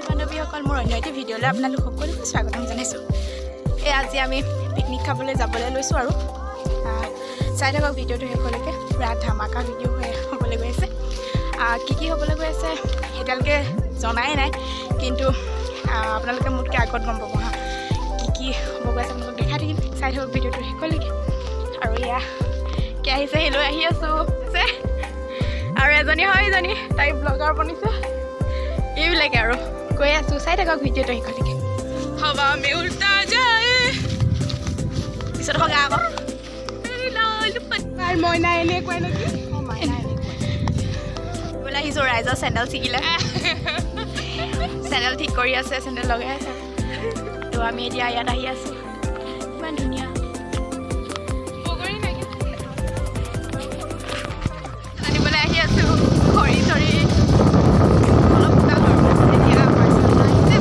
বান্ধৱীসকল মোৰ অন্য এটি ভিডিঅ'লৈ আপোনালোক সকলোকে স্বাগতম জনাইছোঁ। আজি আমি পিকনিক খাবলৈ যাবলৈ লৈছোঁ আৰু চাই থাকক ভিডিঅ'টো শেষলৈকে। পুৰা ধামাকা ভিডিঅ' হ'বলৈ গৈ আছে। কি হ'বলৈ গৈ আছে এতিয়ালৈকে জনাই নাই, কিন্তু আপোনালোকে মোতকৈ আগত গম পাব হা। কি হ'ব গৈ আছে আপোনালোকক দেখাই থাকিম, চাই থাকক ভিডিঅ'টো শেষলৈকে। আৰু এয়া কি আহিছে সেই লৈ আহি আছোঁ আছে, আৰু এজনী হয় ইজনী তাই ব্লগাৰ বনিছে। এইবিলাকে আৰু গৈ আছোঁ, চাই থাকক ভিডিঅ'টো শেষলৈকে। হবা মে উল্টা যায় পিছত হ'ব গা আকৌ মইনা এনেকুৱাই নেকি বোলে আহিছোঁ। ৰাইজৰ চেণ্ডেল ছিগিলে, চেণ্ডেল ঠিক কৰি আছে, চেণ্ডেল লগাই আছে। তো আমি এতিয়া ইয়াত আহি আছোঁ। ইমান ধুনীয়া আনিবলৈ আহি আছোঁ খৰি চৰি অলপ এতিয়া আহিছে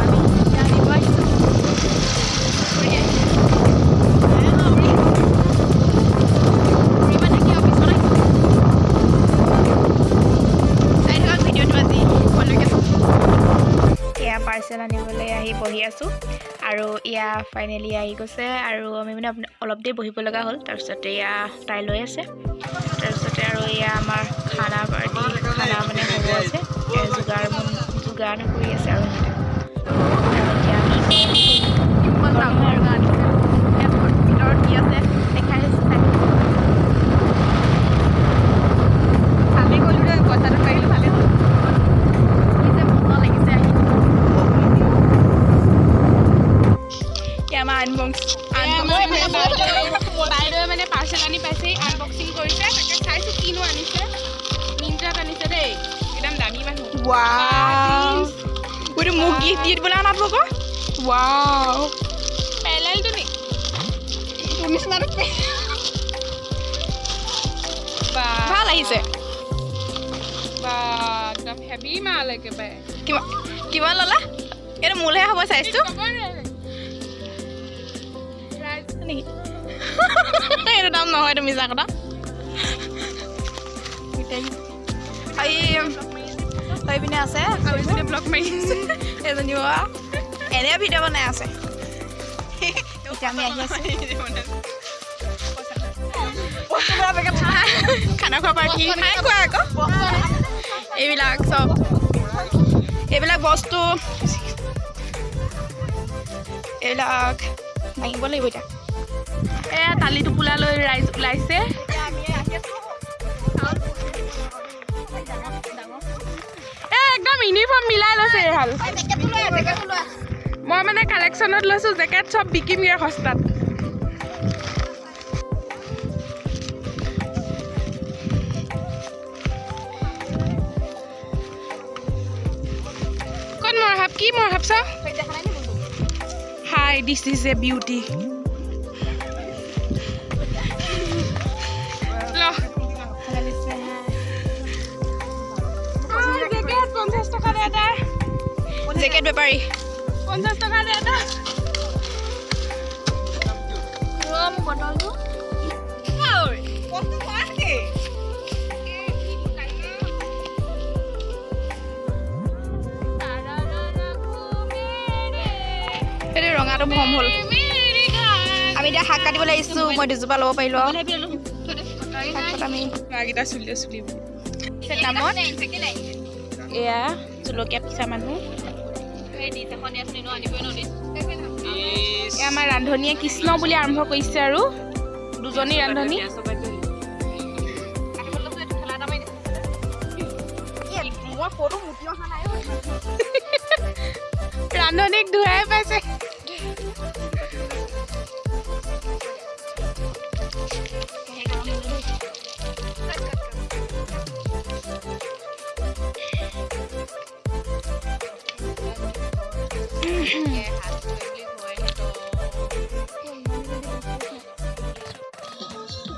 আমি এতিয়া আনিব আহিছোঁ। পাৰ্চেল আনিবলৈ আহি বহি আছোঁ, আৰু এয়া ফাইনেলি আহি গৈছে। আৰু আমি মানে অলপ দেৰি বহিব লগা হ'ল। তাৰপিছতে এয়া তাই লৈ আছে। তাৰপিছতে আৰু এয়া আমাৰ খানা পাৰ্টি, খানা মানে হ'ব আছে, যোগাৰ কৰি আছে আৰু ভিতৰত কি আছে দেখাই আছোঁ। ভালেই কৰিলোঁ দেই, পইচাটো পাৰিলোঁ ভালেই হ'ল। বাইদেৱে মানে পাৰ্চেল আনি পাইছে, আনবক্সিং কৰিছে। তাকে চাইছোঁ কিনো আনিছে। মিন্ত্ৰাত আনিছে দেই, একদম দামী মানুহ। ৱাও মোক গিফ্ট দি দিবলৈ আনাত আকৌ। ৱাও পেলেলটো নি তোৰ নিচিনাটো ভাল আহিছে। বা একদম হেভি মাল একেবাৰে। কিমান ল'লা? এইটো মোলৈহে হ'ব চাইজটো নেকি? এইটো দাম নহয়, তুমি মিছা কথা। পিনে আছে ব্লগ মাৰি আছে এজনী এনে ভিডিঅ' বনাই আছে। এতিয়া আমি আহি আছোঁ খানা খোৱা পাৰ্টি। খোৱা আকৌ এইবিলাক চব এইবিলাক বস্তু এইবিলাক ভাঙিব লাগিব। এতিয়া এয়া তালি টোপোলা লৈ ৰাইজ ওলাইছে। একদম ইউনিফৰ্ম মিলাই লৈছে ভাল। মই মানে কালেকশ্যনত লৈছোঁ জেকেট, চব বিকিমগৈ সস্তাত। ক'ত মৰহাব? কি মৰহাব চাওঁ? Hi, this is a beauty. Jacket বেপাৰী 50 টকা দে এটা। বটলটো ৰঙাটো ভম হ'ল। আমি এতিয়া শাক কাটিবলৈ আহিছোঁ। মই দুজোপা ল'ব পাৰিলোঁ। এয়া জলকীয়া পিছা মানুহ। আমাৰ ৰান্ধনীয়ে কৃষ্ণ বুলি আৰম্ভ কৰিছে, আৰু দুজনী ৰান্ধনী। ৰান্ধনীক ধুৱাই পাইছে।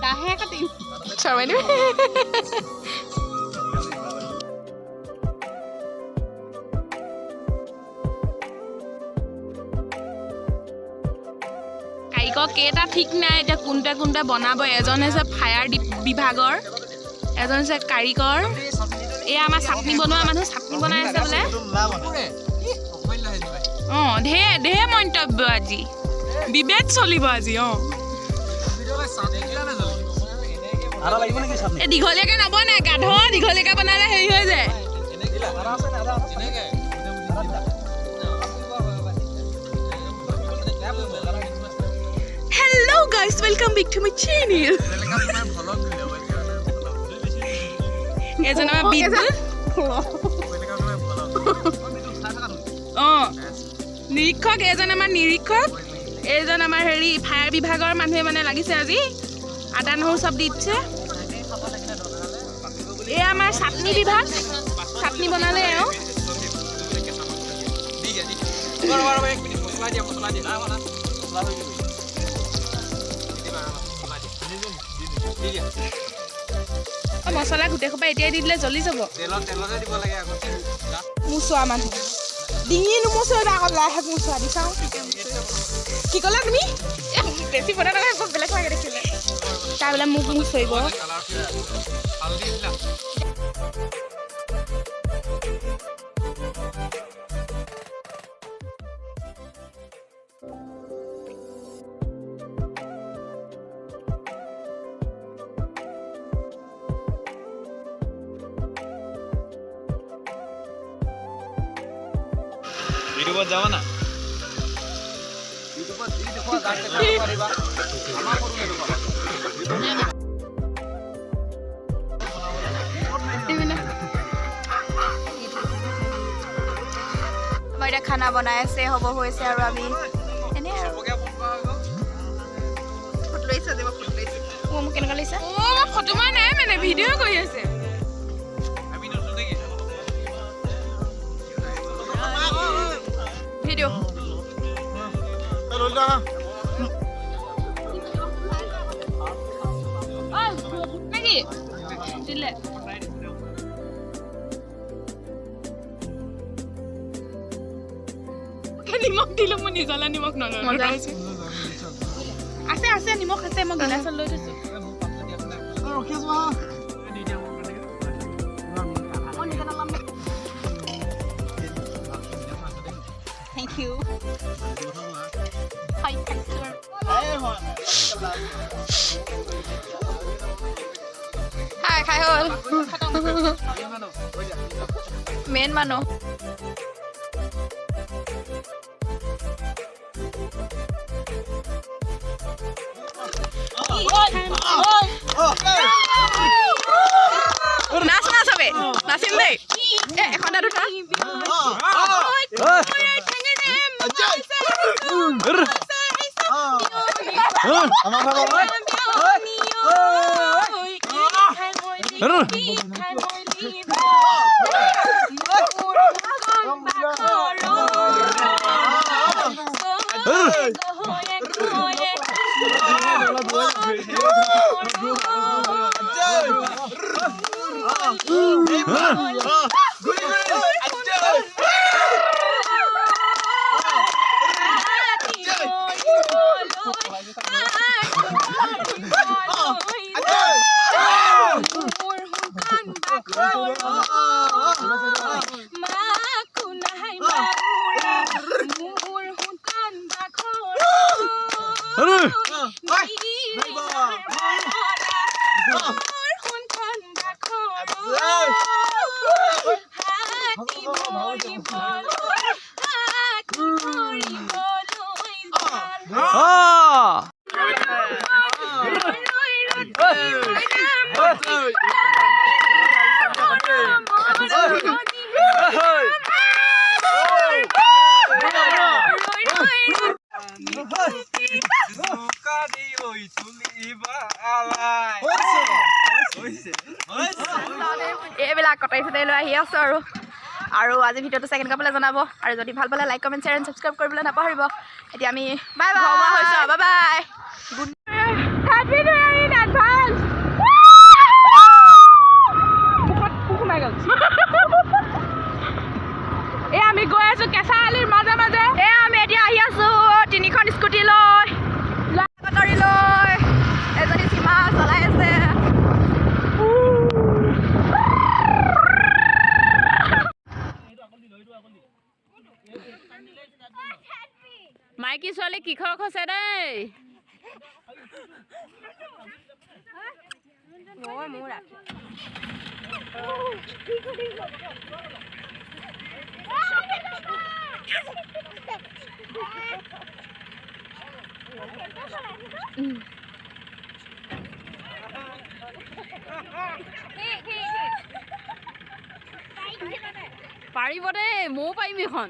dahe kating. Coba ini. কেইটা ঠিক নাই এতিয়া কোনটা বনাব এজন হৈছে ফায়াৰ বিভাগৰ এজন হৈছে কাৰিকৰ এয়া আমাৰ চাটনি বনোৱা মানুহ চাটনি বনাই আছে বোলে ঢেৰ মন্তব্য আজি বিবেদ চলিব আজি দীঘলীয়াকে নবনাই গাধ দীঘলীয়াকে বনালে হেৰি হৈ যায় Hello guys, welcome back to my channel. এজন আমাৰ বিদ্যুৎ নিৰীক্ষক এজন আমাৰ নিৰীক্ষক এজন আমাৰ হেৰি ফায়াৰ বিভাগৰ মানুহে মানে লাগিছে আজি আদা নহৰু চব দি দিছে এই আমাৰ চাটনি বিভাগ চাটনি বনালে মছলা গোটেই সোপা এতিয়াই দি দিলে জ্বলি যাব মোচোৱা মানুহ ডিঙি নোমোচোৱা আগত লাই শাক মোচোৱা দি চাওঁ কি ক'লা তুমি বেছি বনাই নহয় বেলেগ লাগে দেখিলে তাই বোলে মোক মোচৰিব ইউটিউবত যাবা না ইউটিউবত দি দেখুৱা গান দেখাব পাৰিবা আমাৰ কৰো দেখুৱা মই এটা খানা বনাই আছে হ'ব হৈছে আৰু আমি এনে আৰু ফটো লৈছে দেব ফটো লৈছে মোক কেনেকুৱা লৈছে ফটো মই নাই মানে ভিডিঅ' কৰি আছে ভিডিঅ' নাকি দিলে নিমখ দিলো মই নিজলা নিমখ নলওঁ আছে আছে নিমখ আছে মই গিলাচত লৈ থৈছো Thank you. Hi, thanks for. Hi, khai hol. Main mano. Nas nas abe. Nasim dei. Ekhon da duta. এইবিলাক কটাইছে লৈ আহি আছো আৰু আজি ভিডিঅ'টো চাই কেনেকুৱা পালে জনাব আৰু যদি ভাল পালে like comment share and subscribe কৰিবলৈ নাপাহৰিব এতিয়া আমি বাই বাই হৈছোঁ bye bye good happy new year in advance আমি গৈ আছো কেঁচা আলিৰ মাজে মাজে আমি এতিয়া আহি আছো 3খন স্কুটি লৈ ছোৱালী কিখৰ খছে দেই মোৰ পাৰিব দেই ময়ো পাৰিম এখন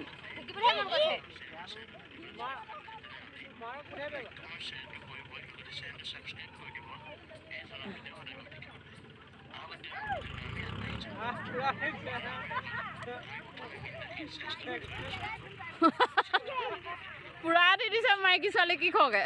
পুৰা দি দিছে মাইকী ছোৱালী কি খগে